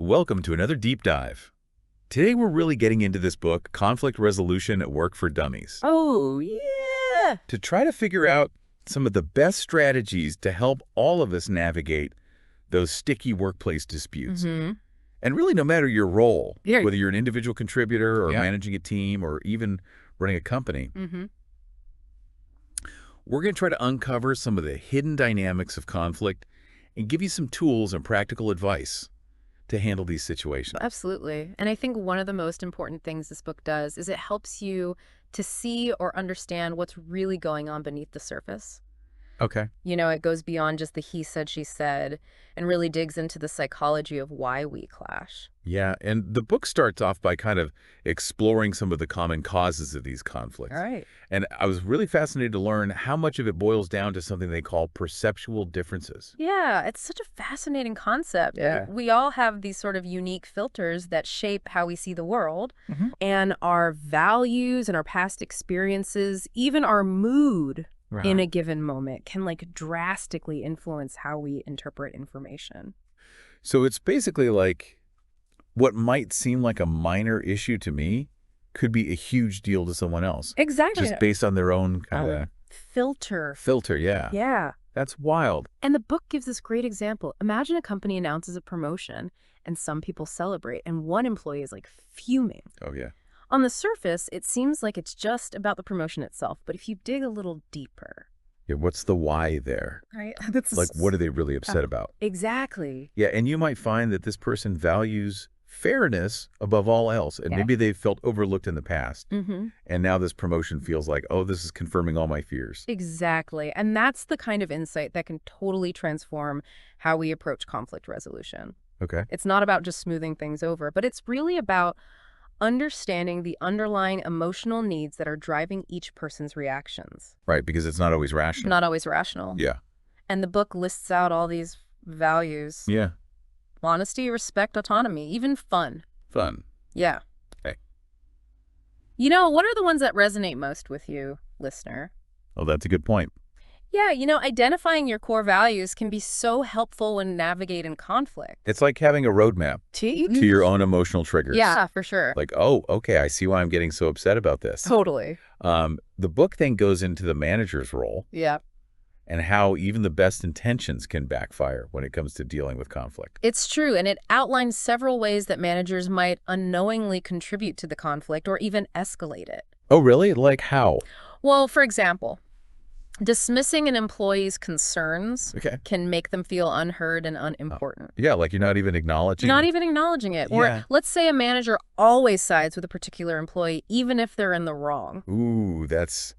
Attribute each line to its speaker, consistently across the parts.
Speaker 1: Welcome to another deep dive. Today we're really getting into this book, Conflict Resolution at Work for Dummies,
Speaker 2: Oh, yeah.
Speaker 1: to try to figure out some of the best strategies to help all of us navigate those sticky workplace disputes. And really, no matter your role,
Speaker 2: Yeah.
Speaker 1: whether you're an individual contributor or managing a team or even running a company, we're going to try to uncover some of the hidden dynamics of conflict and give you some tools and practical advice to handle these situations.
Speaker 2: Absolutely. And I think one of the most important things this book does is it helps you to see or understand what's really going on beneath the surface.
Speaker 1: Okay.
Speaker 2: You know, it goes beyond just the he said, she said, and really digs into the psychology of why we clash.
Speaker 1: Yeah, and the book starts off by kind of exploring some of the common causes of these conflicts.
Speaker 2: All right.
Speaker 1: And I was really fascinated to learn how much of it boils down to something they call perceptual differences.
Speaker 2: Yeah, it's such a fascinating concept.
Speaker 1: Yeah.
Speaker 2: We all have these sort of unique filters that shape how we see the world, and our values and our past experiences, even our mood in a given moment can drastically influence how we interpret information.
Speaker 1: So it's basically like what might seem like a minor issue to me could be a huge deal to someone else.
Speaker 2: Exactly.
Speaker 1: Just based on their own kind of
Speaker 2: Filter.
Speaker 1: filter, yeah.
Speaker 2: Yeah.
Speaker 1: That's wild.
Speaker 2: And the book gives this great example. Imagine a company announces a promotion and some people celebrate and one employee is fuming.
Speaker 1: Oh, yeah.
Speaker 2: On the surface, it seems like it's just about the promotion itself, but if you dig a little deeper.
Speaker 1: Yeah, what's the why there?
Speaker 2: Right.
Speaker 1: Like, what are they really upset about?
Speaker 2: Exactly.
Speaker 1: Yeah, and you might find that this person values fairness above all else, and maybe they felt overlooked in the past, and now this promotion feels like, oh, this is confirming all my fears.
Speaker 2: Exactly. And that's the kind of insight that can totally transform how we approach conflict resolution.
Speaker 1: Okay.
Speaker 2: It's not about just smoothing things over, but it's really about understanding the underlying emotional needs that are driving each person's reactions.
Speaker 1: Right, because it's not always rational.
Speaker 2: Not always rational.
Speaker 1: Yeah.
Speaker 2: And the book lists out all these values.
Speaker 1: Yeah.
Speaker 2: Honesty, respect, autonomy, even fun.
Speaker 1: Fun.
Speaker 2: Yeah.
Speaker 1: Okay.
Speaker 2: You know, what are the ones that resonate most with you, listener?
Speaker 1: Oh, that's a good point.
Speaker 2: Yeah, you know, identifying your core values can be so helpful when navigating conflict.
Speaker 1: It's like having a roadmap to your own emotional triggers.
Speaker 2: Yeah, for sure.
Speaker 1: Like, oh, okay, I see why I'm getting so upset about this.
Speaker 2: Totally.
Speaker 1: The book then goes into the manager's role
Speaker 2: Yeah.
Speaker 1: and how even the best intentions can backfire when it comes to dealing with conflict.
Speaker 2: It's true, and it outlines several ways that managers might unknowingly contribute to the conflict or even escalate it.
Speaker 1: Oh, really? Like how?
Speaker 2: Well, for example, dismissing an employee's concerns
Speaker 1: Okay.
Speaker 2: can make them feel unheard and unimportant.
Speaker 1: Yeah, like you're not even acknowledging.
Speaker 2: Not even acknowledging it.
Speaker 1: Yeah.
Speaker 2: Or let's say a manager always sides with a particular employee, even if they're in the wrong.
Speaker 1: Ooh, that's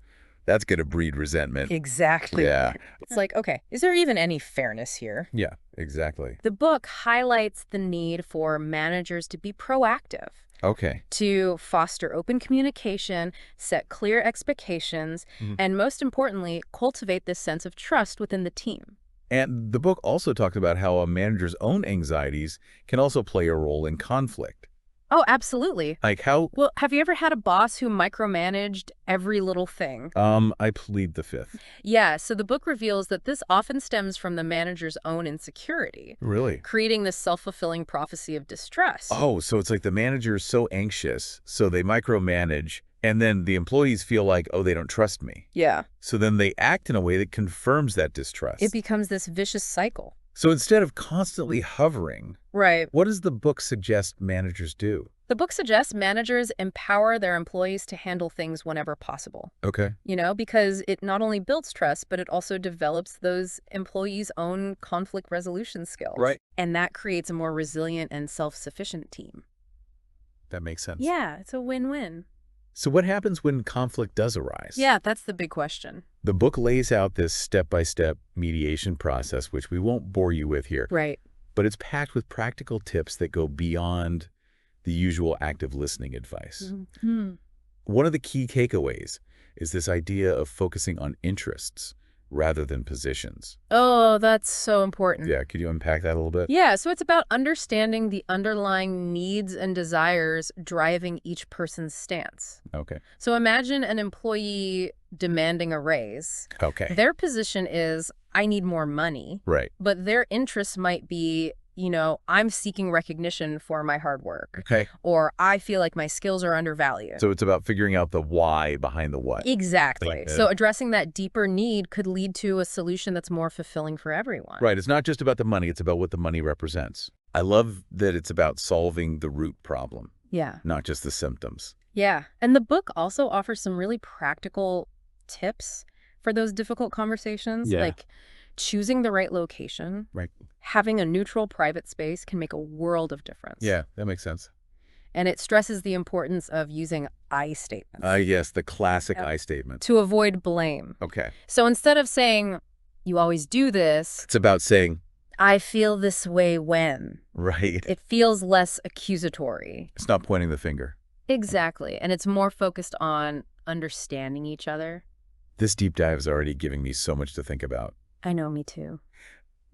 Speaker 1: going to breed resentment.
Speaker 2: Exactly.
Speaker 1: Yeah.
Speaker 2: It's like, okay, is there even any fairness here?
Speaker 1: Yeah, exactly.
Speaker 2: The book highlights the need for managers to be proactive,
Speaker 1: Okay.
Speaker 2: to foster open communication, set clear expectations, and most importantly, cultivate this sense of trust within the team.
Speaker 1: And the book also talked about how a manager's own anxieties can also play a role in conflict.
Speaker 2: Oh, absolutely.
Speaker 1: Like how,
Speaker 2: Well, have you ever had a boss who micromanaged every little thing?
Speaker 1: I plead the fifth.
Speaker 2: Yeah, so the book reveals that this often stems from the manager's own insecurity,
Speaker 1: Really?
Speaker 2: creating this self-fulfilling prophecy of distrust.
Speaker 1: Oh, so it's like the manager is so anxious, so they micromanage, and then the employees feel like, oh, they don't trust me.
Speaker 2: Yeah.
Speaker 1: So then they act in a way that confirms that distrust.
Speaker 2: It becomes this vicious cycle.
Speaker 1: So instead of constantly hovering,
Speaker 2: Right.
Speaker 1: what does the book suggest managers do?
Speaker 2: The book suggests managers empower their employees to handle things whenever possible.
Speaker 1: Okay.
Speaker 2: You know, because it not only builds trust, but it also develops those employees' own conflict resolution skills.
Speaker 1: Right.
Speaker 2: And that creates a more resilient and self-sufficient team.
Speaker 1: That makes sense.
Speaker 2: Yeah, it's a win-win.
Speaker 1: So what happens when conflict does arise?
Speaker 2: Yeah, that's the big question.
Speaker 1: The book lays out this step-by-step mediation process, which we won't bore you with here,
Speaker 2: Right.
Speaker 1: but it's packed with practical tips that go beyond the usual active listening advice. One of the key takeaways is this idea of focusing on interests rather than positions.
Speaker 2: Oh, that's so important.
Speaker 1: Yeah, could you unpack that a little bit?
Speaker 2: Yeah, so it's about understanding the underlying needs and desires driving each person's stance.
Speaker 1: Okay.
Speaker 2: So imagine an employee demanding a raise.
Speaker 1: Okay.
Speaker 2: Their position is, I need more money.
Speaker 1: Right.
Speaker 2: But their interests might be, I'm seeking recognition for my hard work.
Speaker 1: Okay.
Speaker 2: Or I feel like my skills are undervalued.
Speaker 1: So it's about figuring out the why behind the what.
Speaker 2: Exactly. So addressing that deeper need could lead to a solution that's more fulfilling for everyone.
Speaker 1: Right. It's not just about the money. It's about what the money represents. I love that it's about solving the root problem.
Speaker 2: Yeah.
Speaker 1: Not just the symptoms.
Speaker 2: Yeah. And the book also offers some really practical tips for those difficult conversations. Like choosing the right location.
Speaker 1: Right.
Speaker 2: Having a neutral private space can make a world of difference.
Speaker 1: Yeah, that makes sense.
Speaker 2: And it stresses the importance of using I statements.
Speaker 1: Yes, the classic I statement.
Speaker 2: To avoid blame.
Speaker 1: Okay.
Speaker 2: So instead of saying, you always do this,
Speaker 1: it's about saying,
Speaker 2: I feel this way when.
Speaker 1: Right.
Speaker 2: It feels less accusatory.
Speaker 1: It's not pointing the finger.
Speaker 2: Exactly. And it's more focused on understanding each other.
Speaker 1: This deep dive is already giving me so much to think about.
Speaker 2: I know, me too.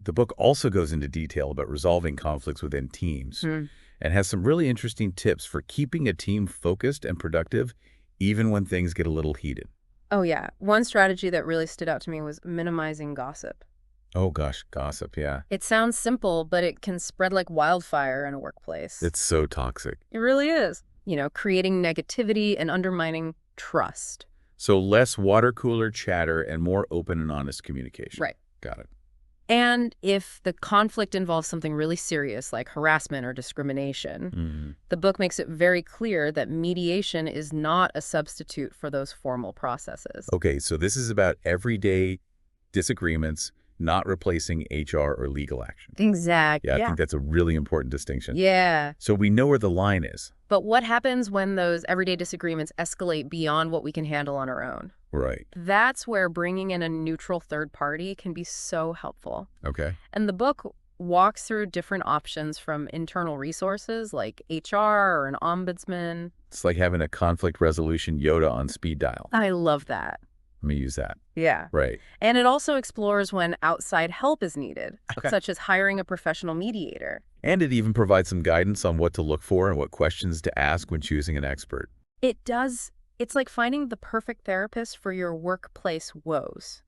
Speaker 1: The book also goes into detail about resolving conflicts within teams and has some really interesting tips for keeping a team focused and productive even when things get a little heated.
Speaker 2: Oh, yeah. One strategy that really stood out to me was minimizing gossip.
Speaker 1: Oh, gosh, gossip, yeah.
Speaker 2: It sounds simple, but it can spread like wildfire in a workplace.
Speaker 1: It's so toxic.
Speaker 2: It really is. Creating negativity and undermining trust.
Speaker 1: So less water cooler chatter and more open and honest communication.
Speaker 2: Right.
Speaker 1: Got it.
Speaker 2: And if the conflict involves something really serious like harassment or discrimination, the book makes it very clear that mediation is not a substitute for those formal processes.
Speaker 1: Okay, so this is about everyday disagreements, not replacing HR or legal action.
Speaker 2: Exactly.
Speaker 1: Yeah, I think that's a really important distinction.
Speaker 2: Yeah.
Speaker 1: So we know where the line is.
Speaker 2: But what happens when those everyday disagreements escalate beyond what we can handle on our own?
Speaker 1: Right.
Speaker 2: That's where bringing in a neutral third party can be so helpful.
Speaker 1: Okay.
Speaker 2: And the book walks through different options from internal resources like HR or an ombudsman.
Speaker 1: It's like having a conflict resolution Yoda on speed dial.
Speaker 2: I love that.
Speaker 1: Let me use that.
Speaker 2: Yeah.
Speaker 1: Right.
Speaker 2: And it also explores when outside help is needed, such as hiring a professional mediator.
Speaker 1: And it even provides some guidance on what to look for and what questions to ask when choosing an expert.
Speaker 2: It does. It's like finding the perfect therapist for your workplace woes.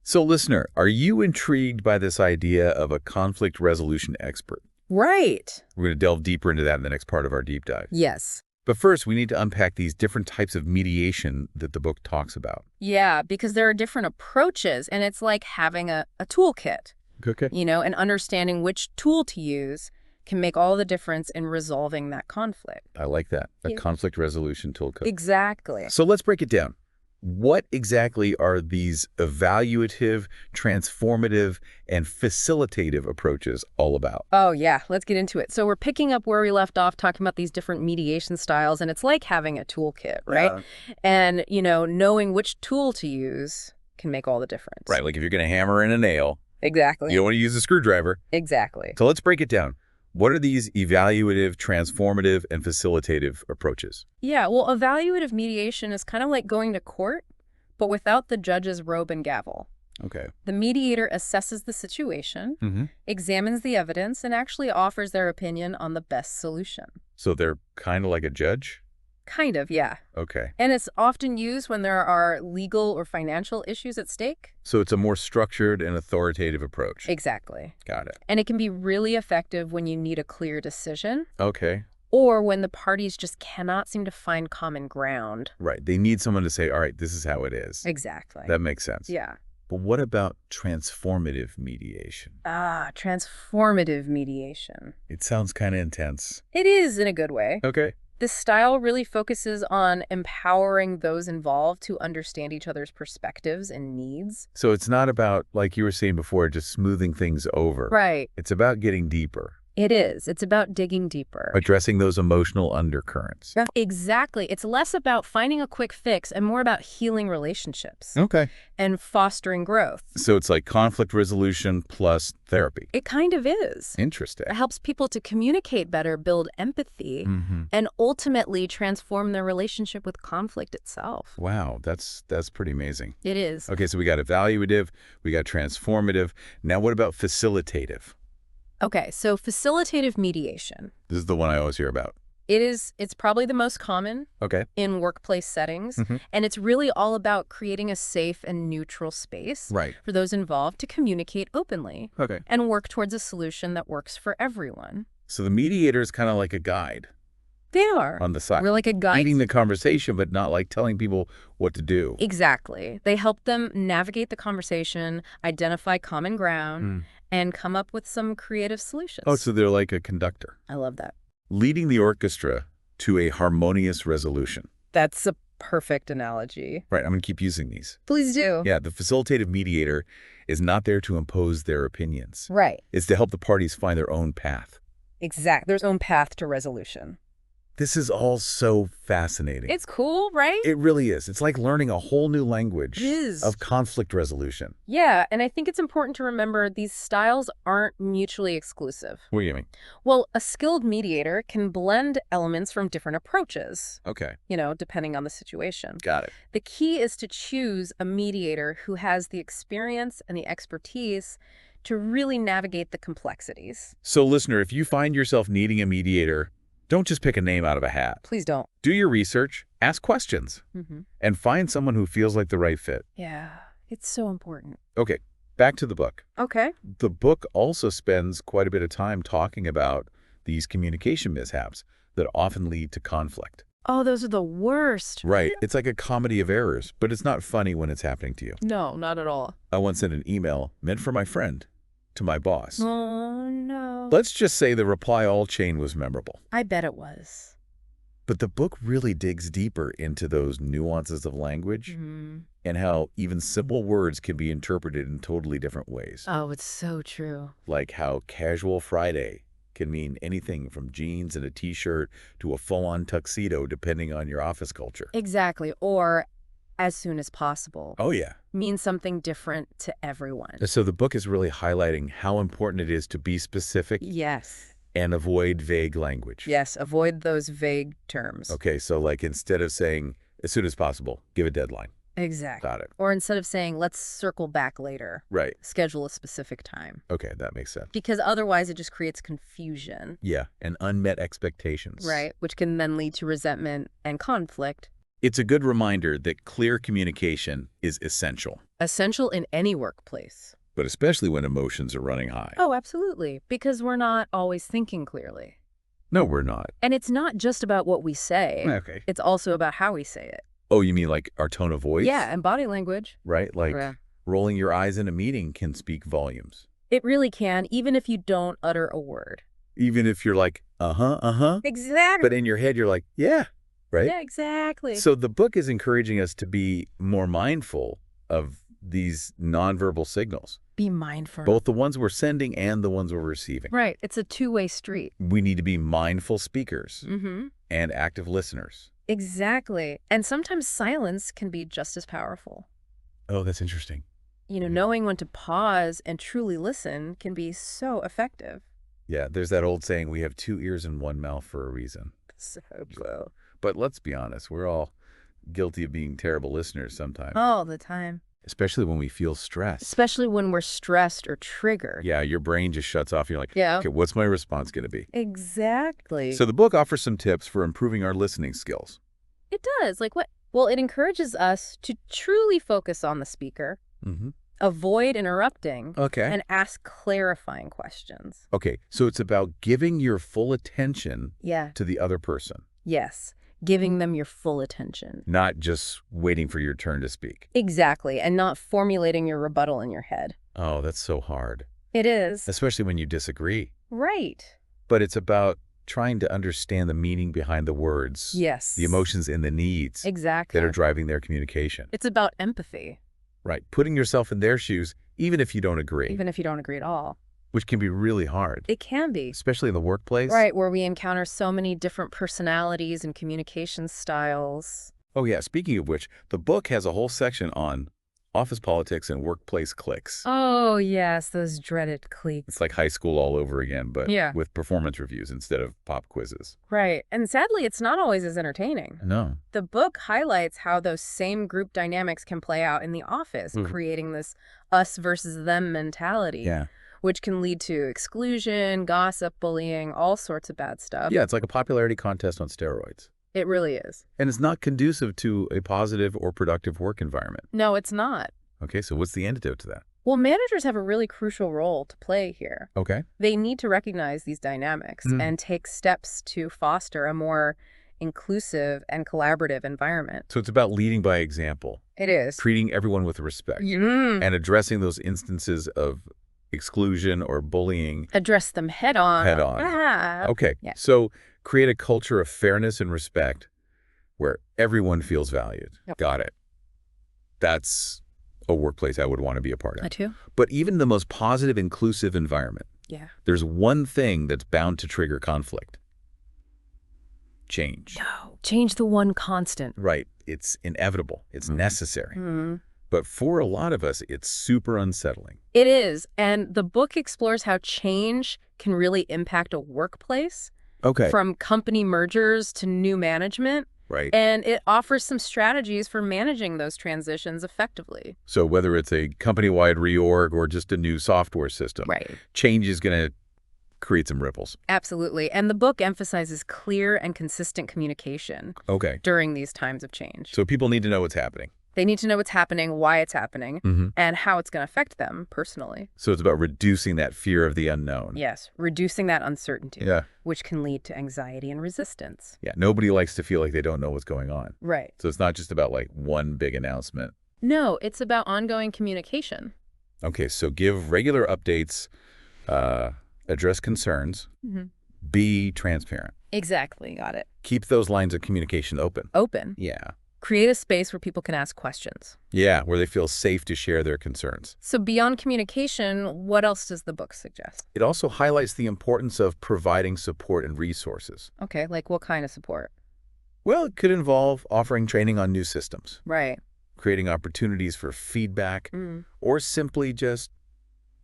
Speaker 1: So, listener, are you intrigued by this idea of a conflict resolution expert?
Speaker 2: Right.
Speaker 1: We're going to delve deeper into that in the next part of our deep dive.
Speaker 2: Yes.
Speaker 1: But first, we need to unpack these different types of mediation that the book talks about.
Speaker 2: Yeah, because there are different approaches, and it's like having a toolkit.
Speaker 1: Okay.
Speaker 2: And understanding which tool to use can make all the difference in resolving that conflict.
Speaker 1: I like that. A conflict resolution toolkit.
Speaker 2: Exactly.
Speaker 1: So let's break it down. What exactly are these evaluative, transformative, and facilitative approaches all about?
Speaker 2: Oh, yeah. Let's get into it. So we're picking up where we left off talking about these different mediation styles, and it's like having a toolkit, right? Yeah. And, knowing which tool to use can make all the difference.
Speaker 1: Right. Like if you're going to hammer in a nail.
Speaker 2: Exactly.
Speaker 1: You don't want to use a screwdriver.
Speaker 2: Exactly.
Speaker 1: So let's break it down. What are these evaluative, transformative, and facilitative approaches?
Speaker 2: Yeah, well, evaluative mediation is kind of like going to court, but without the judge's robe and gavel.
Speaker 1: Okay.
Speaker 2: The mediator assesses the situation, examines the evidence, and actually offers their opinion on the best solution.
Speaker 1: So they're kind of like a judge?
Speaker 2: Kind of, yeah.
Speaker 1: Okay.
Speaker 2: And it's often used when there are legal or financial issues at stake.
Speaker 1: So it's a more structured and authoritative approach.
Speaker 2: Exactly.
Speaker 1: Got it.
Speaker 2: And it can be really effective when you need a clear decision.
Speaker 1: Okay.
Speaker 2: Or when the parties just cannot seem to find common ground.
Speaker 1: Right. They need someone to say, all right, this is how it is.
Speaker 2: Exactly.
Speaker 1: That makes sense.
Speaker 2: Yeah.
Speaker 1: But what about transformative mediation?
Speaker 2: Transformative mediation.
Speaker 1: It sounds kind of intense.
Speaker 2: It is in a good way.
Speaker 1: Okay.
Speaker 2: This style really focuses on empowering those involved to understand each other's perspectives and needs.
Speaker 1: So it's not about, like you were saying before, just smoothing things over.
Speaker 2: Right.
Speaker 1: It's about getting deeper.
Speaker 2: It is. It's about digging deeper.
Speaker 1: Addressing those emotional undercurrents.
Speaker 2: Exactly. It's less about finding a quick fix and more about healing relationships.
Speaker 1: Okay.
Speaker 2: And fostering growth.
Speaker 1: So it's like conflict resolution plus therapy.
Speaker 2: It kind of is.
Speaker 1: Interesting.
Speaker 2: It helps people to communicate better, build empathy, and ultimately transform their relationship with conflict itself.
Speaker 1: Wow, that's pretty amazing.
Speaker 2: It is.
Speaker 1: Okay, so we got evaluative, we got transformative. Now what about facilitative?
Speaker 2: Okay, so facilitative mediation.
Speaker 1: This is the one I always hear about.
Speaker 2: It's probably the most common in workplace settings, and it's really all about creating a safe and neutral space for those involved to communicate openly and work towards a solution that works for everyone.
Speaker 1: So the mediator is kind of like a guide.
Speaker 2: They are.
Speaker 1: On the side.
Speaker 2: We're like a guide.
Speaker 1: Leading the conversation, but not like telling people what to do.
Speaker 2: Exactly. They help them navigate the conversation, identify common ground, and come up with some creative solutions.
Speaker 1: Oh, so they're like a conductor.
Speaker 2: I love that.
Speaker 1: Leading the orchestra to a harmonious resolution.
Speaker 2: That's a perfect analogy.
Speaker 1: Right, I'm going to keep using these.
Speaker 2: Please do.
Speaker 1: Yeah, the facilitative mediator is not there to impose their opinions.
Speaker 2: Right.
Speaker 1: It's to help the parties find their own path.
Speaker 2: Exactly. Their own path to resolution.
Speaker 1: This is all so fascinating.
Speaker 2: It's cool, right?
Speaker 1: It really is. It's like learning a whole new language
Speaker 2: is.
Speaker 1: Of conflict resolution.
Speaker 2: Yeah, and I think it's important to remember these styles aren't mutually exclusive.
Speaker 1: What do you mean?
Speaker 2: Well, a skilled mediator can blend elements from different approaches.
Speaker 1: Okay.
Speaker 2: Depending on the situation.
Speaker 1: Got it.
Speaker 2: The key is to choose a mediator who has the experience and the expertise to really navigate the complexities.
Speaker 1: So, listener, if you find yourself needing a mediator, don't just pick a name out of a hat.
Speaker 2: Please don't.
Speaker 1: Do your research, ask questions, and find someone who feels like the right fit.
Speaker 2: Yeah, it's so important.
Speaker 1: Okay, back to the book.
Speaker 2: Okay.
Speaker 1: The book also spends quite a bit of time talking about these communication mishaps that often lead to conflict.
Speaker 2: Oh, those are the worst.
Speaker 1: Right. It's like a comedy of errors, but it's not funny when it's happening to you.
Speaker 2: No, not at all.
Speaker 1: I once sent an email meant for my friend to my boss.
Speaker 2: Oh, no.
Speaker 1: Let's just say the reply all chain was memorable.
Speaker 2: I bet it was.
Speaker 1: But the book really digs deeper into those nuances of language and how even simple words can be interpreted in totally different ways.
Speaker 2: Oh, it's so true.
Speaker 1: Like how casual Friday can mean anything from jeans and a t-shirt to a full-on tuxedo depending on your office culture.
Speaker 2: Exactly. Or as soon as possible.
Speaker 1: Oh, yeah.
Speaker 2: Means something different to everyone.
Speaker 1: So the book is really highlighting how important it is to be specific.
Speaker 2: Yes.
Speaker 1: And avoid vague language.
Speaker 2: Yes, avoid those vague terms.
Speaker 1: Okay, so like instead of saying as soon as possible, give a deadline.
Speaker 2: Exactly.
Speaker 1: Got it.
Speaker 2: Or instead of saying let's circle back later.
Speaker 1: Right.
Speaker 2: Schedule a specific time.
Speaker 1: Okay, that makes sense.
Speaker 2: Because otherwise it just creates confusion.
Speaker 1: Yeah, and unmet expectations.
Speaker 2: Right, which can then lead to resentment and conflict.
Speaker 1: It's a good reminder that clear communication is essential.
Speaker 2: Essential in any workplace.
Speaker 1: But especially when emotions are running high.
Speaker 2: Oh, absolutely. Because we're not always thinking clearly.
Speaker 1: No, we're not.
Speaker 2: And it's not just about what we say.
Speaker 1: Okay.
Speaker 2: It's also about how we say it.
Speaker 1: Oh, you mean like our tone of voice?
Speaker 2: Yeah, and body language.
Speaker 1: Right? Like rolling your eyes in a meeting can speak volumes.
Speaker 2: It really can, even if you don't utter a word.
Speaker 1: Even if you're like, uh-huh.
Speaker 2: Exactly.
Speaker 1: But in your head, you're like, yeah, right?
Speaker 2: Yeah, exactly.
Speaker 1: So the book is encouraging us to be more mindful of these nonverbal signals.
Speaker 2: Be mindful.
Speaker 1: Both the ones we're sending and the ones we're receiving.
Speaker 2: Right. It's a two-way street.
Speaker 1: We need to be mindful speakers and active listeners.
Speaker 2: Exactly. And sometimes silence can be just as powerful.
Speaker 1: Oh, that's interesting.
Speaker 2: Knowing when to pause and truly listen can be so effective.
Speaker 1: Yeah, there's that old saying, we have 2 ears and 1 mouth for a reason.
Speaker 2: So true.
Speaker 1: But let's be honest, we're all guilty of being terrible listeners sometimes.
Speaker 2: All the time.
Speaker 1: Especially when we feel stressed.
Speaker 2: Especially when we're stressed or triggered.
Speaker 1: Yeah, your brain just shuts off. You're like,
Speaker 2: yeah.
Speaker 1: Okay, what's my response going to be?
Speaker 2: Exactly.
Speaker 1: So the book offers some tips for improving our listening skills.
Speaker 2: It does. Like what? Well, it encourages us to truly focus on the speaker, avoid interrupting, and ask clarifying questions.
Speaker 1: Okay, so it's about giving your full attention to the other person.
Speaker 2: Yes. Giving them your full attention.
Speaker 1: Not just waiting for your turn to speak.
Speaker 2: Exactly, and not formulating your rebuttal in your head.
Speaker 1: Oh, that's so hard.
Speaker 2: It is.
Speaker 1: Especially when you disagree.
Speaker 2: Right.
Speaker 1: But it's about trying to understand the meaning behind the words.
Speaker 2: Yes.
Speaker 1: The emotions and the needs.
Speaker 2: Exactly.
Speaker 1: That are driving their communication.
Speaker 2: It's about empathy.
Speaker 1: Right. Putting yourself in their shoes, even if you don't agree.
Speaker 2: Even if you don't agree at all.
Speaker 1: Which can be really hard.
Speaker 2: It can be.
Speaker 1: Especially in the workplace.
Speaker 2: Right, where we encounter so many different personalities and communication styles.
Speaker 1: Oh, yeah. Speaking of which, the book has a whole section on office politics and workplace cliques.
Speaker 2: Oh, yes, those dreaded cliques.
Speaker 1: It's like high school all over again, but with performance reviews instead of pop quizzes.
Speaker 2: Right. And sadly, it's not always as entertaining.
Speaker 1: No.
Speaker 2: The book highlights how those same group dynamics can play out in the office, creating this us versus them mentality.
Speaker 1: Yeah.
Speaker 2: which can lead to exclusion, gossip, bullying, all sorts of bad stuff.
Speaker 1: Yeah, it's like a popularity contest on steroids.
Speaker 2: It really is.
Speaker 1: And it's not conducive to a positive or productive work environment.
Speaker 2: No, it's not.
Speaker 1: Okay, so what's the antidote to that?
Speaker 2: Well, managers have a really crucial role to play here.
Speaker 1: Okay.
Speaker 2: They need to recognize these dynamics and take steps to foster a more inclusive and collaborative environment.
Speaker 1: So it's about leading by example.
Speaker 2: It is.
Speaker 1: Treating everyone with respect. And addressing those instances of exclusion or bullying.
Speaker 2: Address them head on.
Speaker 1: Head on.
Speaker 2: Ah.
Speaker 1: Okay.
Speaker 2: Yeah.
Speaker 1: So create a culture of fairness and respect where everyone feels valued.
Speaker 2: Yep.
Speaker 1: Got it. That's a workplace I would want to be a part of.
Speaker 2: I too.
Speaker 1: But even the most positive, inclusive environment, there's one thing that's bound to trigger conflict. Change.
Speaker 2: No. Change the one constant.
Speaker 1: Right. It's inevitable. It's necessary. But for a lot of us, it's super unsettling.
Speaker 2: It is. And the book explores how change can really impact a workplace.
Speaker 1: Okay.
Speaker 2: From company mergers to new management.
Speaker 1: Right.
Speaker 2: And it offers some strategies for managing those transitions effectively.
Speaker 1: So whether it's a company-wide reorg or just a new software system, change is going to create some ripples.
Speaker 2: Absolutely. And the book emphasizes clear and consistent communication during these times of change.
Speaker 1: So people need to know what's happening.
Speaker 2: They need to know what's happening, why it's happening, and how it's going to affect them personally.
Speaker 1: So it's about reducing that fear of the unknown.
Speaker 2: Yes, reducing that uncertainty, which can lead to anxiety and resistance.
Speaker 1: Yeah, nobody likes to feel like they don't know what's going on.
Speaker 2: Right.
Speaker 1: So it's not just about like one big announcement.
Speaker 2: No, it's about ongoing communication.
Speaker 1: Okay, so give regular updates, address concerns, be transparent.
Speaker 2: Exactly, got it.
Speaker 1: Keep those lines of communication open.
Speaker 2: Open.
Speaker 1: Yeah.
Speaker 2: Create a space where people can ask questions.
Speaker 1: Yeah, where they feel safe to share their concerns.
Speaker 2: So beyond communication, what else does the book suggest?
Speaker 1: It also highlights the importance of providing support and resources.
Speaker 2: Okay, like what kind of support?
Speaker 1: Well, it could involve offering training on new systems.
Speaker 2: Right.
Speaker 1: Creating opportunities for feedback, or simply just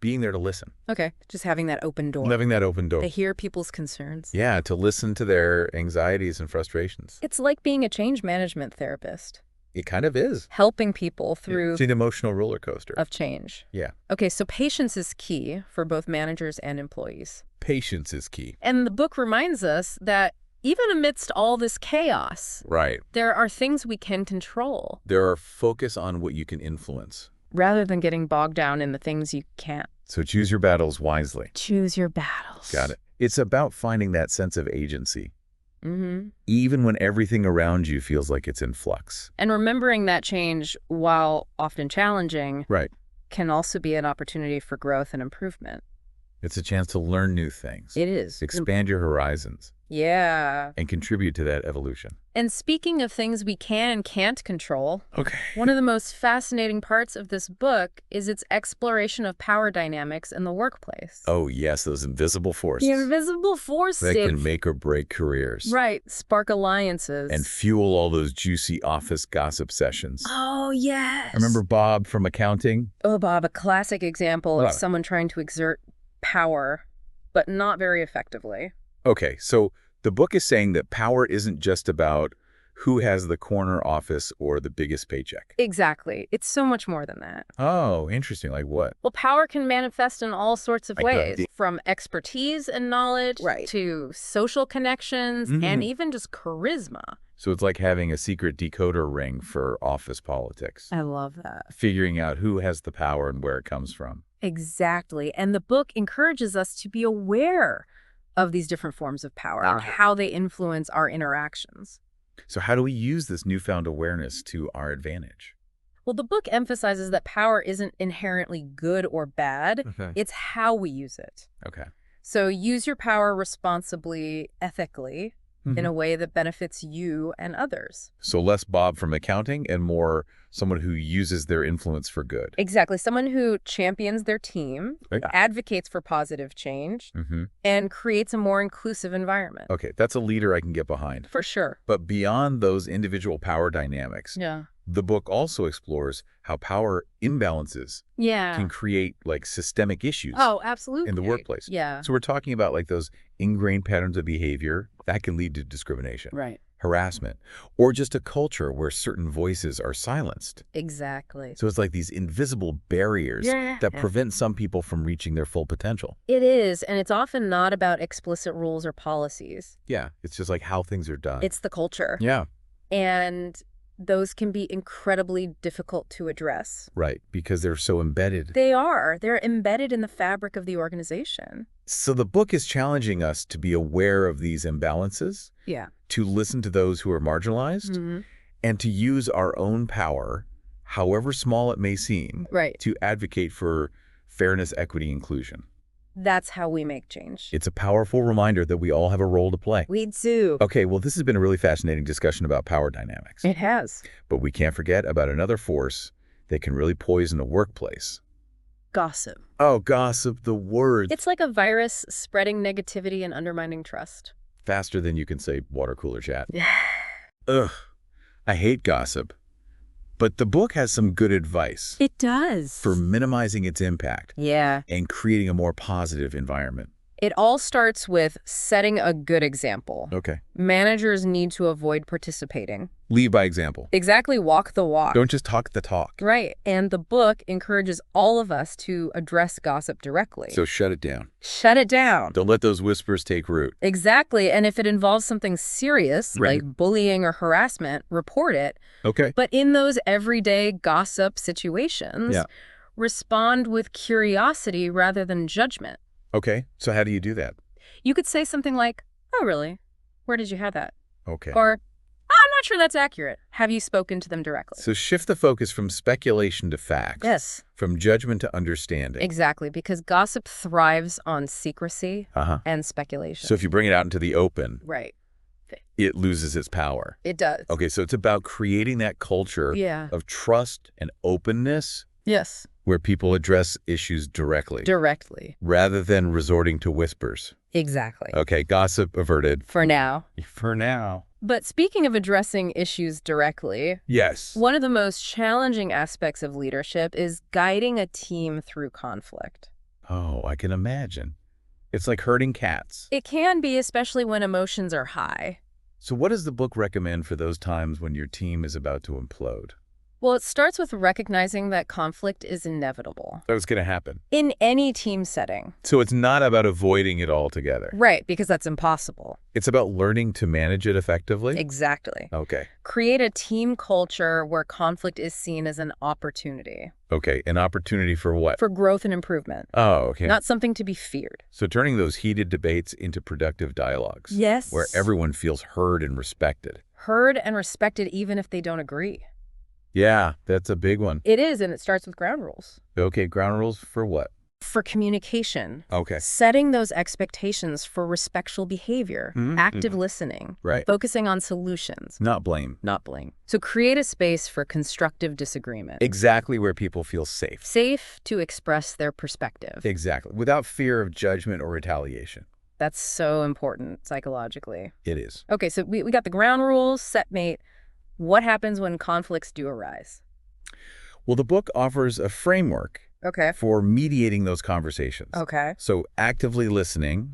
Speaker 1: being there to listen.
Speaker 2: Okay, just having that open door.
Speaker 1: Having that open door.
Speaker 2: To hear people's concerns.
Speaker 1: Yeah, to listen to their anxieties and frustrations.
Speaker 2: It's like being a change management therapist.
Speaker 1: It kind of is.
Speaker 2: Helping people through...
Speaker 1: It's an emotional roller coaster.
Speaker 2: Of change.
Speaker 1: Yeah.
Speaker 2: Okay, so patience is key for both managers and employees.
Speaker 1: Patience is key.
Speaker 2: And the book reminds us that even amidst all this chaos, there are things we can control.
Speaker 1: There are focus on what you can influence.
Speaker 2: Rather than getting bogged down in the things you can't.
Speaker 1: So choose your battles wisely.
Speaker 2: Choose your battles.
Speaker 1: Got it. It's about finding that sense of agency. Even when everything around you feels like it's in flux.
Speaker 2: And remembering that change, while often challenging, can also be an opportunity for growth and improvement.
Speaker 1: It's a chance to learn new things.
Speaker 2: It is.
Speaker 1: Expand your horizons.
Speaker 2: Yeah.
Speaker 1: And contribute to that evolution.
Speaker 2: And speaking of things we can and can't control, one of the most fascinating parts of this book is its exploration of power dynamics in the workplace.
Speaker 1: Oh, yes, those invisible forces.
Speaker 2: The invisible forces.
Speaker 1: That can make or break careers.
Speaker 2: Right, spark alliances.
Speaker 1: And fuel all those juicy office gossip sessions.
Speaker 2: Oh, yes.
Speaker 1: Remember Bob from accounting?
Speaker 2: Oh, Bob, a classic example of someone trying to exert power, but not very effectively.
Speaker 1: Okay, so the book is saying that power isn't just about who has the corner office or the biggest paycheck.
Speaker 2: Exactly. It's so much more than that.
Speaker 1: Oh, interesting. Like what?
Speaker 2: Well, power can manifest in all sorts of ways, from expertise and knowledge to social connections and even just charisma.
Speaker 1: So it's like having a secret decoder ring for office politics.
Speaker 2: I love that.
Speaker 1: Figuring out who has the power and where it comes from.
Speaker 2: Exactly. And the book encourages us to be aware of these different forms of power and how they influence our interactions.
Speaker 1: So how do we use this newfound awareness to our advantage?
Speaker 2: Well, the book emphasizes that power isn't inherently good or bad. It's how we use it. So use your power responsibly, ethically, in a way that benefits you and others.
Speaker 1: So less Bob from accounting and more someone who uses their influence for good.
Speaker 2: Exactly. Someone who champions their team, advocates for positive change, and creates a more inclusive environment.
Speaker 1: Okay, that's a leader I can get behind.
Speaker 2: For sure.
Speaker 1: But beyond those individual power dynamics, the book also explores how power imbalances can create like systemic issues in the workplace. So we're talking about like those ingrained patterns of behavior that can lead to discrimination. harassment, or just a culture where certain voices are silenced.
Speaker 2: Exactly.
Speaker 1: So it's like these invisible barriers that prevent some people from reaching their full potential.
Speaker 2: It is, and it's often not about explicit rules or policies.
Speaker 1: Yeah, it's just like how things are done.
Speaker 2: It's the culture.
Speaker 1: Yeah.
Speaker 2: And those can be incredibly difficult to address.
Speaker 1: Right, because they're so embedded.
Speaker 2: They are. They're embedded in the fabric of the organization.
Speaker 1: So the book is challenging us to be aware of these imbalances, to listen to those who are marginalized, and to use our own power, however small it may seem, to advocate for fairness, equity, inclusion.
Speaker 2: That's how we make change.
Speaker 1: It's a powerful reminder that we all have a role to play.
Speaker 2: We do.
Speaker 1: Okay, well, this has been a really fascinating discussion about power dynamics.
Speaker 2: It has.
Speaker 1: But we can't forget about another force that can really poison a workplace.
Speaker 2: Gossip.
Speaker 1: Oh, gossip, the word.
Speaker 2: It's like a virus spreading negativity and undermining trust.
Speaker 1: Faster than you can say water cooler chat. Ugh, I hate gossip. But the book has some good advice.
Speaker 2: It does.
Speaker 1: For minimizing its impact.
Speaker 2: Yeah.
Speaker 1: And creating a more positive environment.
Speaker 2: It all starts with setting a good example.
Speaker 1: Okay.
Speaker 2: Managers need to avoid participating.
Speaker 1: Lead by example.
Speaker 2: Exactly, walk the walk.
Speaker 1: Don't just talk the talk.
Speaker 2: Right, and the book encourages all of us to address gossip directly.
Speaker 1: So shut it down.
Speaker 2: Shut it down.
Speaker 1: Don't let those whispers take root.
Speaker 2: Exactly, and if it involves something serious, like bullying or harassment, report it.
Speaker 1: Okay.
Speaker 2: But in those everyday gossip situations, respond with curiosity rather than judgment.
Speaker 1: Okay, so how do you do that?
Speaker 2: You could say something like, "Oh, really? Where did you have that?"
Speaker 1: Okay.
Speaker 2: Or, "I'm not sure that's accurate. Have you spoken to them directly?"
Speaker 1: So shift the focus from speculation to facts.
Speaker 2: Yes.
Speaker 1: From judgment to understanding.
Speaker 2: Exactly, because gossip thrives on secrecy and speculation.
Speaker 1: So if you bring it out into the open, it loses its power.
Speaker 2: It does.
Speaker 1: Okay, so it's about creating that culture of trust and openness.
Speaker 2: Yes.
Speaker 1: Where people address issues directly.
Speaker 2: Directly.
Speaker 1: Rather than resorting to whispers.
Speaker 2: Exactly.
Speaker 1: Okay, gossip averted.
Speaker 2: For now.
Speaker 1: For now.
Speaker 2: But speaking of addressing issues directly, one of the most challenging aspects of leadership is guiding a team through conflict.
Speaker 1: Oh, I can imagine. It's like herding cats.
Speaker 2: It can be, especially when emotions are high.
Speaker 1: So what does the book recommend for those times when your team is about to implode?
Speaker 2: Well, it starts with recognizing that conflict is inevitable.
Speaker 1: That's going to happen.
Speaker 2: In any team setting.
Speaker 1: So it's not about avoiding it altogether.
Speaker 2: Right, because that's impossible.
Speaker 1: It's about learning to manage it effectively?
Speaker 2: Exactly.
Speaker 1: Okay.
Speaker 2: Create a team culture where conflict is seen as an opportunity.
Speaker 1: Okay, an opportunity for what?
Speaker 2: For growth and improvement.
Speaker 1: Oh, okay.
Speaker 2: Not something to be feared.
Speaker 1: So turning those heated debates into productive dialogues.
Speaker 2: Yes.
Speaker 1: Where everyone feels heard and respected.
Speaker 2: Heard and respected even if they don't agree.
Speaker 1: Yeah, that's a big one.
Speaker 2: It is, and it starts with ground rules.
Speaker 1: Okay, ground rules for what?
Speaker 2: For communication.
Speaker 1: Okay.
Speaker 2: Setting those expectations for respectful behavior, active listening, focusing on solutions.
Speaker 1: Not blame.
Speaker 2: Not blame. So create a space for constructive disagreement.
Speaker 1: Exactly where people feel safe.
Speaker 2: Safe to express their perspective.
Speaker 1: Exactly, without fear of judgment or retaliation.
Speaker 2: That's so important psychologically.
Speaker 1: It is.
Speaker 2: Okay, so we got the ground rules, setmate. What happens when conflicts do arise?
Speaker 1: Well, the book offers a framework for mediating those conversations.
Speaker 2: Okay.
Speaker 1: So actively listening,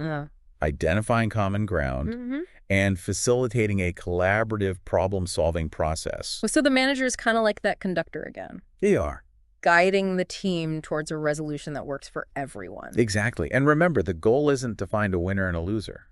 Speaker 1: identifying common ground, and facilitating a collaborative problem-solving process.
Speaker 2: So the manager is kind of like that conductor again.
Speaker 1: They are.
Speaker 2: Guiding the team towards a resolution that works for everyone.
Speaker 1: Exactly. And remember, the goal isn't to find a winner and a loser.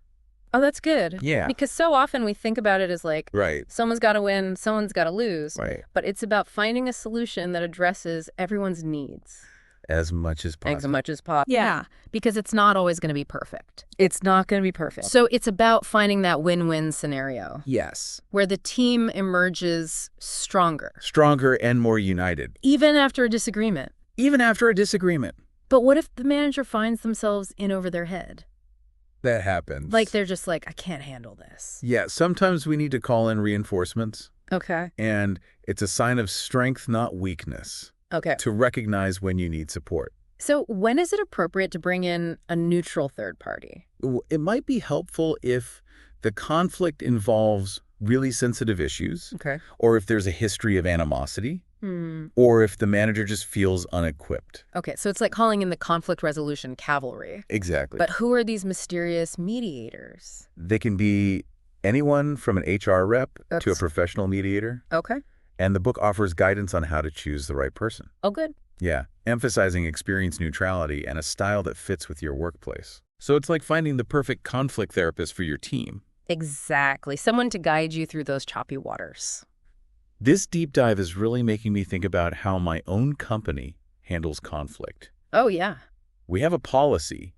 Speaker 2: Oh, that's good.
Speaker 1: Yeah.
Speaker 2: Because so often we think about it as like, someone's got to win, someone's got to lose.
Speaker 1: Right.
Speaker 2: But it's about finding a solution that addresses everyone's needs.
Speaker 1: As much as possible.
Speaker 2: As much as possible. Yeah, because it's not always going to be perfect. It's not going to be perfect. So it's about finding that win-win scenario.
Speaker 1: Yes.
Speaker 2: Where the team emerges stronger.
Speaker 1: Stronger and more united.
Speaker 2: Even after a disagreement.
Speaker 1: Even after a disagreement.
Speaker 2: But what if the manager finds themselves in over their head?
Speaker 1: That happens.
Speaker 2: Like they're just like, I can't handle this.
Speaker 1: Yeah, sometimes we need to call in reinforcements.
Speaker 2: Okay.
Speaker 1: And it's a sign of strength, not weakness.
Speaker 2: Okay.
Speaker 1: To recognize when you need support.
Speaker 2: So when is it appropriate to bring in a neutral third party?
Speaker 1: It might be helpful if the conflict involves really sensitive issues.
Speaker 2: Okay.
Speaker 1: Or if there's a history of animosity. Or if the manager just feels unequipped.
Speaker 2: Okay, so it's like calling in the conflict resolution cavalry.
Speaker 1: Exactly.
Speaker 2: But who are these mysterious mediators?
Speaker 1: They can be anyone from an HR rep to a professional mediator.
Speaker 2: Okay.
Speaker 1: And the book offers guidance on how to choose the right person.
Speaker 2: Oh, good.
Speaker 1: Yeah, emphasizing experience neutrality and a style that fits with your workplace. So it's like finding the perfect conflict therapist for your team.
Speaker 2: Exactly. Someone to guide you through those choppy waters.
Speaker 1: This deep dive is really making me think about how my own company handles conflict.
Speaker 2: Oh, yeah.
Speaker 1: We have a policy,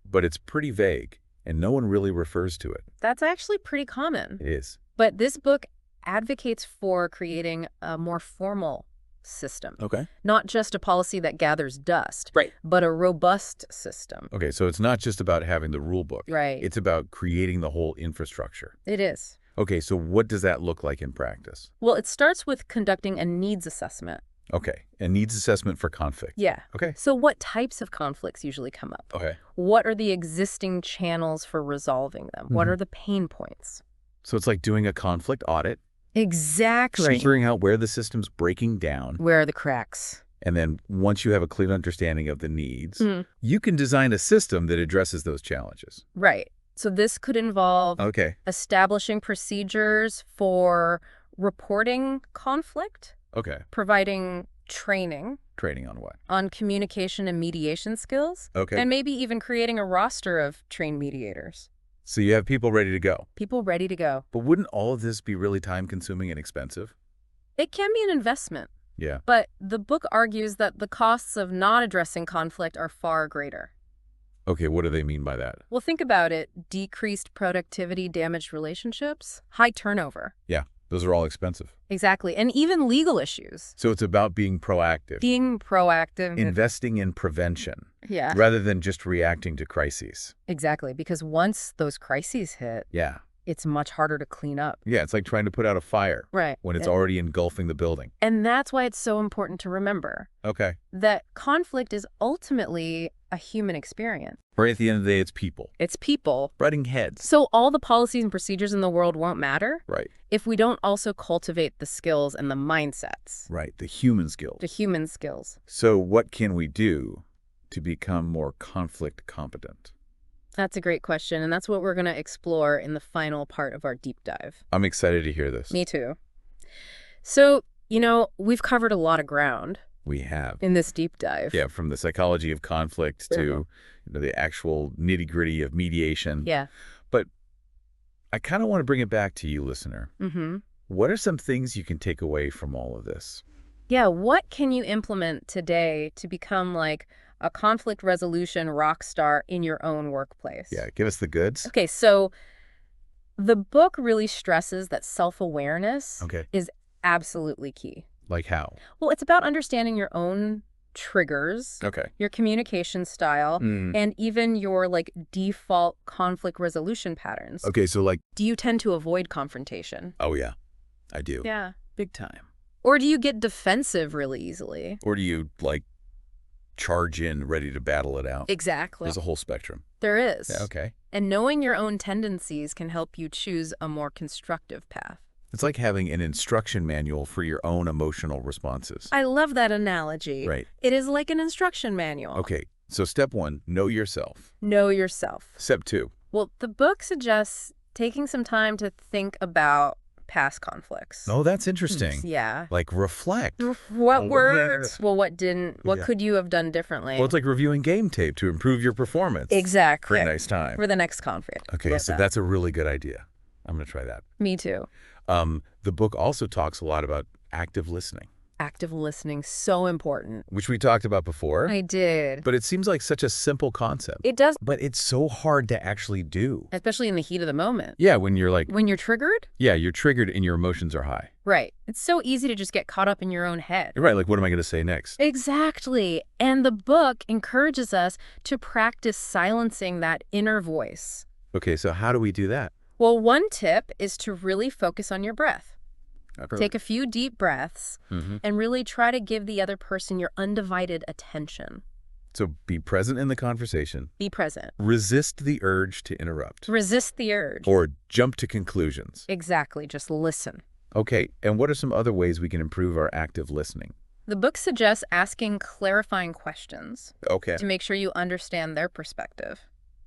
Speaker 1: but it's pretty vague, and no one really refers to it.
Speaker 2: That's actually pretty common.
Speaker 1: It is.
Speaker 2: But this book advocates for creating a more formal system.
Speaker 1: Okay.
Speaker 2: Not just a policy that gathers dust,
Speaker 1: Right.
Speaker 2: but a robust system.
Speaker 1: Okay, so it's not just about having the rule book.
Speaker 2: Right.
Speaker 1: It's about creating the whole infrastructure.
Speaker 2: It is.
Speaker 1: Okay, so what does that look like in practice?
Speaker 2: Well, it starts with conducting a needs assessment.
Speaker 1: Okay, a needs assessment for conflict.
Speaker 2: Yeah.
Speaker 1: Okay.
Speaker 2: So what types of conflicts usually come up?
Speaker 1: Okay.
Speaker 2: What are the existing channels for resolving them? What are the pain points?
Speaker 1: So it's like doing a conflict audit.
Speaker 2: Exactly.
Speaker 1: Figuring out where the system's breaking down.
Speaker 2: Where are the cracks?
Speaker 1: And then once you have a clear understanding of the needs, you can design a system that addresses those challenges.
Speaker 2: Right. So this could involve establishing procedures for reporting conflict, providing training.
Speaker 1: Training on what?
Speaker 2: On communication and mediation skills.
Speaker 1: Okay.
Speaker 2: And maybe even creating a roster of trained mediators.
Speaker 1: So you have people ready to go.
Speaker 2: People ready to go.
Speaker 1: But wouldn't all of this be really time-consuming and expensive?
Speaker 2: It can be an investment.
Speaker 1: Yeah.
Speaker 2: But the book argues that the costs of not addressing conflict are far greater.
Speaker 1: Okay, what do they mean by that?
Speaker 2: Well, think about it. Decreased productivity, damaged relationships, high turnover.
Speaker 1: Yeah, those are all expensive.
Speaker 2: Exactly. And even legal issues.
Speaker 1: So it's about being proactive.
Speaker 2: Being proactive.
Speaker 1: Investing in prevention.
Speaker 2: Yeah.
Speaker 1: Rather than just reacting to crises.
Speaker 2: Exactly. Because once those crises hit, it's much harder to clean up.
Speaker 1: Yeah, it's like trying to put out a fire.
Speaker 2: Right.
Speaker 1: When it's already engulfing the building.
Speaker 2: And that's why it's so important to remember.
Speaker 1: Okay.
Speaker 2: That conflict is ultimately a human experience.
Speaker 1: Right at the end of the day, it's people.
Speaker 2: It's people.
Speaker 1: Butting heads.
Speaker 2: So all the policies and procedures in the world won't matter.
Speaker 1: Right.
Speaker 2: If we don't also cultivate the skills and the mindsets.
Speaker 1: Right, the human skills.
Speaker 2: The human skills.
Speaker 1: So what can we do to become more conflict competent?
Speaker 2: That's a great question, and that's what we're going to explore in the final part of our deep dive.
Speaker 1: I'm excited to hear this.
Speaker 2: Me too. So, we've covered a lot of ground.
Speaker 1: We have.
Speaker 2: In this deep dive.
Speaker 1: Yeah, from the psychology of conflict to the actual nitty-gritty of mediation.
Speaker 2: Yeah.
Speaker 1: But I kind of want to bring it back to you, listener. What are some things you can take away from all of this?
Speaker 2: Yeah, what can you implement today to become like a conflict resolution rock star in your own workplace?
Speaker 1: Yeah, give us the goods.
Speaker 2: Okay, so the book really stresses that self-awareness is absolutely key.
Speaker 1: Like how?
Speaker 2: Well, it's about understanding your own triggers, your communication style, and even your default conflict resolution patterns.
Speaker 1: Okay, so
Speaker 2: do you tend to avoid confrontation?
Speaker 1: Oh, yeah, I do.
Speaker 2: Yeah.
Speaker 1: Big time.
Speaker 2: Or do you get defensive really easily?
Speaker 1: Or do you, charge in ready to battle it out?
Speaker 2: Exactly.
Speaker 1: There's a whole spectrum.
Speaker 2: There is.
Speaker 1: Yeah, okay.
Speaker 2: And knowing your own tendencies can help you choose a more constructive path.
Speaker 1: It's like having an instruction manual for your own emotional responses.
Speaker 2: I love that analogy.
Speaker 1: Right.
Speaker 2: It is like an instruction manual.
Speaker 1: Okay, so step 1, know yourself.
Speaker 2: Know yourself.
Speaker 1: Step 2.
Speaker 2: Well, the book suggests taking some time to think about past conflicts.
Speaker 1: Oh, that's interesting.
Speaker 2: Yeah.
Speaker 1: Like reflect.
Speaker 2: What worked? Well, what didn't? What could you have done differently?
Speaker 1: Well, it's like reviewing game tape to improve your performance.
Speaker 2: Exactly.
Speaker 1: For next time.
Speaker 2: For the next conflict.
Speaker 1: Okay, so that's a really good idea. I'm going to try that.
Speaker 2: Me too.
Speaker 1: The book also talks a lot about active listening.
Speaker 2: Active listening, so important.
Speaker 1: Which we talked about before.
Speaker 2: I did.
Speaker 1: But it seems like such a simple concept.
Speaker 2: It does.
Speaker 1: But it's so hard to actually do.
Speaker 2: Especially in the heat of the moment.
Speaker 1: Yeah, when you're
Speaker 2: When you're triggered?
Speaker 1: Yeah, you're triggered and your emotions are high.
Speaker 2: Right. It's so easy to just get caught up in your own head.
Speaker 1: Right, what am I going to say next?
Speaker 2: Exactly. And the book encourages us to practice silencing that inner voice.
Speaker 1: Okay, so how do we do that?
Speaker 2: Well, one tip is to really focus on your breath. Take a few deep breaths and really try to give the other person your undivided attention.
Speaker 1: So be present in the conversation.
Speaker 2: Be present.
Speaker 1: Resist the urge to interrupt.
Speaker 2: Resist the urge.
Speaker 1: Or jump to conclusions.
Speaker 2: Exactly. Just listen.
Speaker 1: Okay, and what are some other ways we can improve our active listening?
Speaker 2: The book suggests asking clarifying questions.
Speaker 1: Okay.
Speaker 2: To make sure you understand their perspective.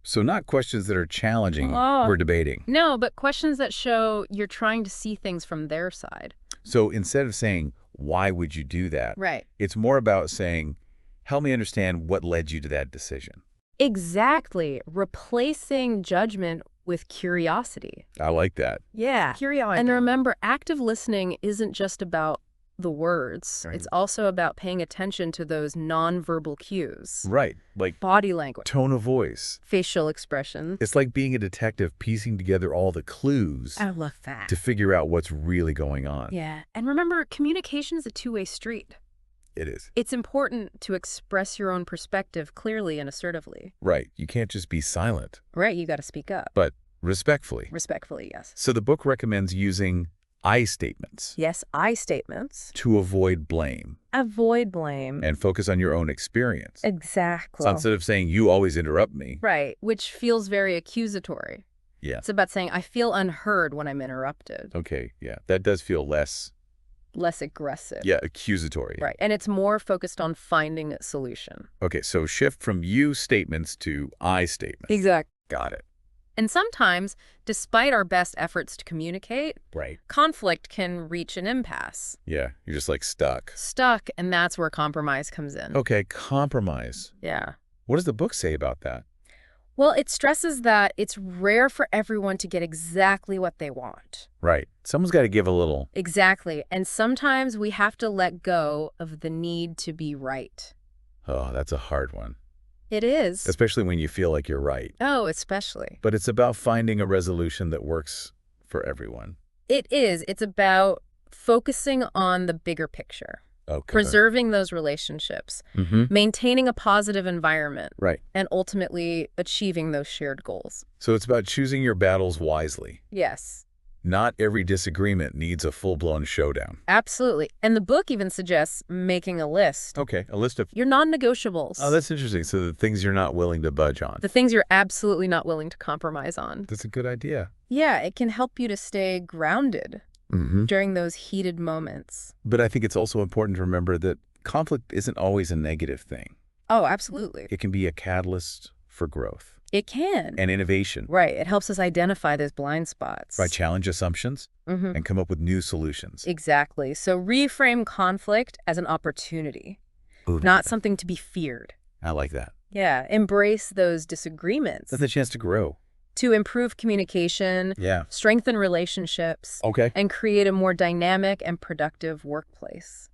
Speaker 1: So not questions that are challenging
Speaker 2: Oh.
Speaker 1: or debating.
Speaker 2: No, but questions that show you're trying to see things from their side.
Speaker 1: So instead of saying, why would you do that?
Speaker 2: Right.
Speaker 1: It's more about saying, help me understand what led you to that decision.
Speaker 2: Exactly. Replacing judgment with curiosity.
Speaker 1: I like that.
Speaker 2: Yeah.
Speaker 3: Curiosity.
Speaker 2: And remember, active listening isn't just about the words.
Speaker 1: Right.
Speaker 2: It's also about paying attention to those nonverbal cues.
Speaker 1: Right. Like
Speaker 2: Body language,
Speaker 1: tone of voice.
Speaker 2: facial expression.
Speaker 1: It's like being a detective piecing together all the clues
Speaker 3: I love that.
Speaker 1: to figure out what's really going on.
Speaker 2: Yeah. And remember, communication is a two-way street.
Speaker 1: It is.
Speaker 2: It's important to express your own perspective clearly and assertively.
Speaker 1: Right. You can't just be silent,
Speaker 2: Right, you got to speak up.
Speaker 1: but respectfully.
Speaker 2: Respectfully, yes.
Speaker 1: So the book recommends using I statements
Speaker 2: Yes, I statements.
Speaker 1: to avoid blame
Speaker 2: Avoid blame.
Speaker 1: and focus on your own experience.
Speaker 2: Exactly.
Speaker 1: So instead of saying, you always interrupt me.
Speaker 2: Right, which feels very accusatory.
Speaker 1: Yeah.
Speaker 2: It's about saying, I feel unheard when I'm interrupted.
Speaker 1: Okay. Yeah. That does feel less,
Speaker 2: Less aggressive.
Speaker 1: accusatory.
Speaker 2: Right, and it's more focused on finding a solution.
Speaker 1: Okay. So shift from you statements to I statements.
Speaker 2: Exactly.
Speaker 1: Got it.
Speaker 2: And sometimes, despite our best efforts to communicate,
Speaker 1: Right.
Speaker 2: conflict can reach an impasse.
Speaker 1: Yeah. You're just like stuck.
Speaker 2: Stuck, and that's where compromise comes in.
Speaker 1: Okay. Compromise.
Speaker 2: Yeah.
Speaker 1: What does the book say about that?
Speaker 2: Well, it stresses that it's rare for everyone to get exactly what they want.
Speaker 1: Right. Someone's got to give a little.
Speaker 2: Exactly. And sometimes we have to let go of the need to be right.
Speaker 1: Oh, that's a hard one.
Speaker 2: It is.
Speaker 1: Especially when you feel like you're right.
Speaker 2: Oh, especially.
Speaker 1: But it's about finding a resolution that works for everyone.
Speaker 2: It is. It's about focusing on the bigger picture,
Speaker 1: Okay.
Speaker 2: preserving those relationships, maintaining a positive environment,
Speaker 1: Right.
Speaker 2: and ultimately achieving those shared goals.
Speaker 1: So it's about choosing your battles wisely.
Speaker 2: Yes.
Speaker 1: Not every disagreement needs a full-blown showdown.
Speaker 2: Absolutely. And the book even suggests making a list.
Speaker 1: Okay, a list of...
Speaker 2: Your non-negotiables.
Speaker 1: Oh, that's interesting. So the things you're not willing to budge on.
Speaker 2: The things you're absolutely not willing to compromise on.
Speaker 1: That's a good idea.
Speaker 2: Yeah, it can help you to stay grounded during those heated moments.
Speaker 1: But I think it's also important to remember that conflict isn't always a negative thing.
Speaker 2: Oh, absolutely.
Speaker 1: It can be a catalyst for growth
Speaker 2: It can.
Speaker 1: and innovation.
Speaker 2: Right. It helps us identify those blind spots.
Speaker 1: Right, challenge assumptions and come up with new solutions.
Speaker 2: Exactly. So reframe conflict as an opportunity,
Speaker 1: Ooh,
Speaker 2: not something to be feared.
Speaker 1: I like that.
Speaker 2: Yeah. Embrace those disagreements
Speaker 1: That's a chance to grow.
Speaker 2: to improve communication,
Speaker 1: Yeah.
Speaker 2: strengthen relationships,
Speaker 1: Okay.
Speaker 2: and create a more dynamic and productive workplace.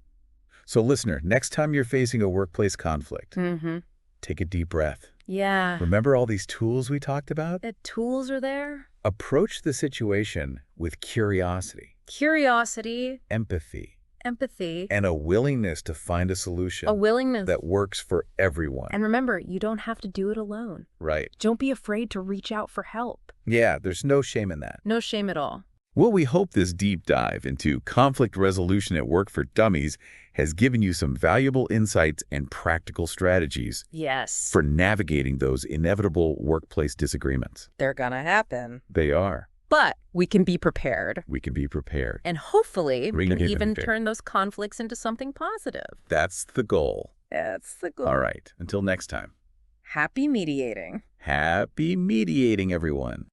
Speaker 1: So listener, next time you're facing a workplace conflict,
Speaker 2: Mm-hmm.
Speaker 1: take a deep breath.
Speaker 2: Yeah.
Speaker 1: Remember all these tools we talked about?
Speaker 2: The tools are there.
Speaker 1: Approach the situation with curiosity,
Speaker 2: Curiosity,
Speaker 1: empathy,
Speaker 2: empathy,
Speaker 1: and a willingness to find a solution
Speaker 2: a willingness.
Speaker 1: that works for everyone.
Speaker 2: And remember, you don't have to do it alone.
Speaker 1: Right.
Speaker 2: Don't be afraid to reach out for help.
Speaker 1: Yeah, there's no shame in that.
Speaker 2: No shame at all.
Speaker 1: Well, we hope this deep dive into conflict resolution at work for dummies has given you some valuable insights and practical strategies
Speaker 2: Yes.
Speaker 1: for navigating those inevitable workplace disagreements.
Speaker 3: They're gonna happen.
Speaker 1: They are.
Speaker 2: But we can be prepared.
Speaker 1: We can be prepared.
Speaker 2: And hopefully, we can
Speaker 1: can be
Speaker 2: even
Speaker 1: prepared.
Speaker 2: turn those conflicts into something positive.
Speaker 1: That's the goal.
Speaker 3: That's the goal.
Speaker 1: All right. Until next time.
Speaker 2: Happy mediating.
Speaker 1: Happy mediating, everyone.